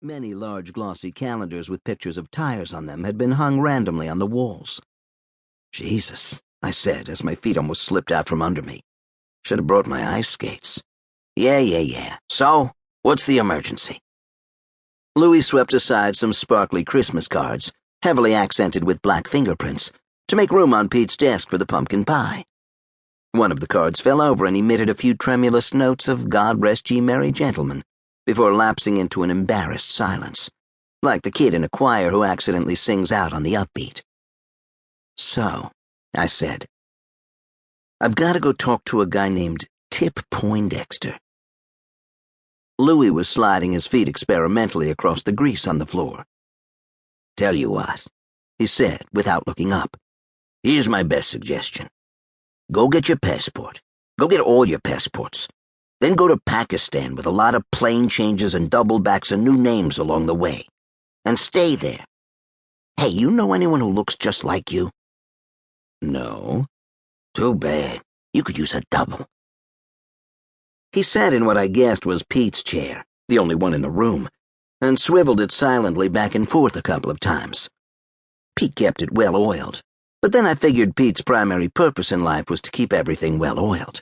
Many large glossy calendars with pictures of tires on them had been hung randomly on the walls. "Jesus," I said as my feet almost slipped out from under me. "Should have brought my ice skates." Yeah. So, what's the emergency?" Louis swept aside some sparkly Christmas cards, heavily accented with black fingerprints, to make room on Pete's desk for the pumpkin pie. One of the cards fell over and emitted a few tremulous notes of "God rest ye merry gentlemen," before lapsing into an embarrassed silence, like the kid in a choir who accidentally sings out on the upbeat. "So," I said, "I've got to go talk to a guy named Tip Poindexter." Louis was sliding his feet experimentally across the grease on the floor. "Tell you what," he said without looking up. "Here's my best suggestion. Go get your passport. Go get all your passports. Then go to Pakistan with a lot of plane changes and double backs and new names along the way. And stay there. Hey, you know anyone who looks just like you?" "No." "Too bad. You could use a double." He sat in what I guessed was Pete's chair, the only one in the room, and swiveled it silently back and forth a couple of times. Pete kept it well-oiled, but then I figured Pete's primary purpose in life was to keep everything well-oiled.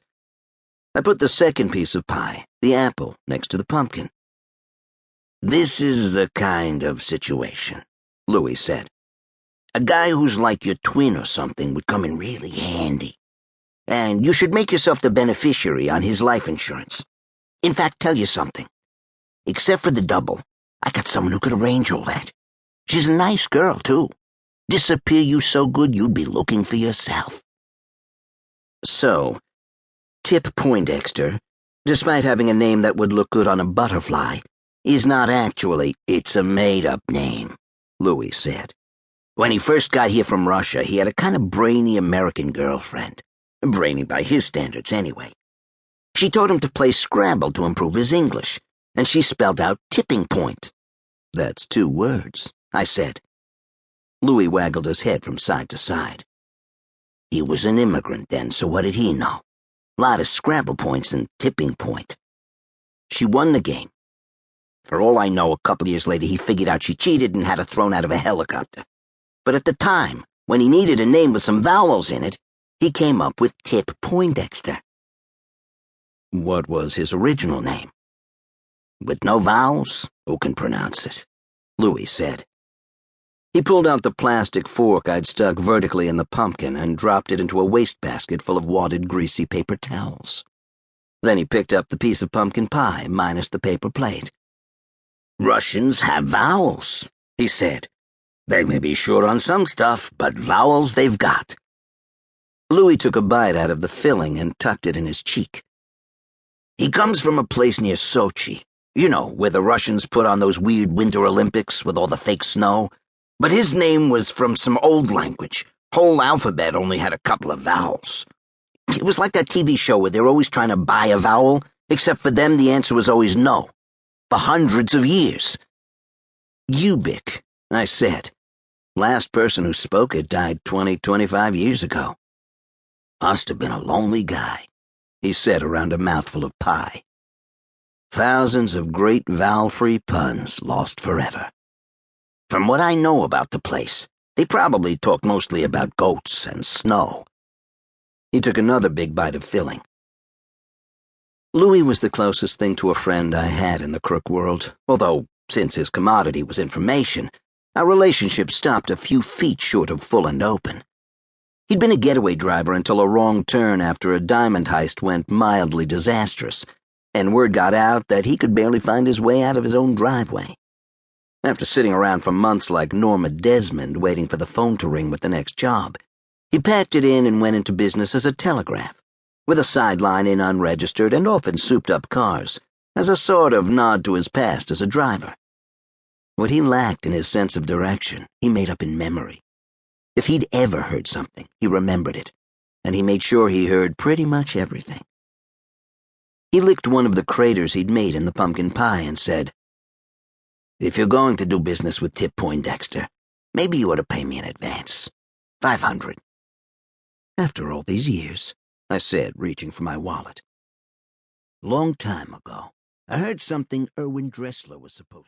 I put the second piece of pie, the apple, next to the pumpkin. "This is the kind of situation," Louis said. "A guy who's like your twin or something would come in really handy. And you should make yourself the beneficiary on his life insurance. In fact, tell you something. Except for the double, I got someone who could arrange all that. She's a nice girl, too. Disappear you so good you'd be looking for yourself." So, Tip Poindexter, despite having a name that would look good on a butterfly, is not actually— "It's a made-up name," Louis said. "When he first got here from Russia, he had a kind of brainy American girlfriend. Brainy by his standards, anyway. She taught him to play Scrabble to improve his English, and she spelled out tipping point." "That's 2 words," I said. Louis waggled his head from side to side. "He was an immigrant then, so what did he know? Lot of Scrabble points and tipping point. She won the game. For all I know, a couple years later he figured out she cheated and had her thrown out of a helicopter. But at the time, when he needed a name with some vowels in it, he came up with Tip Poindexter." "What was his original name?" "With no vowels? Who can pronounce it?" Louis said. He pulled out the plastic fork I'd stuck vertically in the pumpkin and dropped it into a wastebasket full of wadded, greasy paper towels. Then he picked up the piece of pumpkin pie, minus the paper plate. "Russians have vowels," he said. "They may be short on some stuff, but vowels they've got." Louis took a bite out of the filling and tucked it in his cheek. "He comes from a place near Sochi, you know, where the Russians put on those weird Winter Olympics with all the fake snow. But his name was from some old language. Whole alphabet only had a couple of vowels. It was like that TV show where they're always trying to buy a vowel, except for them the answer was always no. For hundreds of years." "Ubik," I said. "Last person who spoke it died 25 years ago." "Must have been a lonely guy," he said around a mouthful of pie. "Thousands of great vowel-free puns lost forever. From what I know about the place, they probably talk mostly about goats and snow." He took another big bite of filling. Louis was the closest thing to a friend I had in the crook world, although, since his commodity was information, our relationship stopped a few feet short of full and open. He'd been a getaway driver until a wrong turn after a diamond heist went mildly disastrous, and word got out that he could barely find his way out of his own driveway. After sitting around for months like Norma Desmond waiting for the phone to ring with the next job, he packed it in and went into business as a telegraph, with a sideline in unregistered and often souped-up cars, as a sort of nod to his past as a driver. What he lacked in his sense of direction, he made up in memory. If he'd ever heard something, he remembered it, and he made sure he heard pretty much everything. He licked one of the craters he'd made in the pumpkin pie and said, "If you're going to do business with Tip Poindexter, maybe you ought to pay me in advance. 500. "After all these years," I said, reaching for my wallet. "Long time ago, I heard something Erwin Dressler was supposed to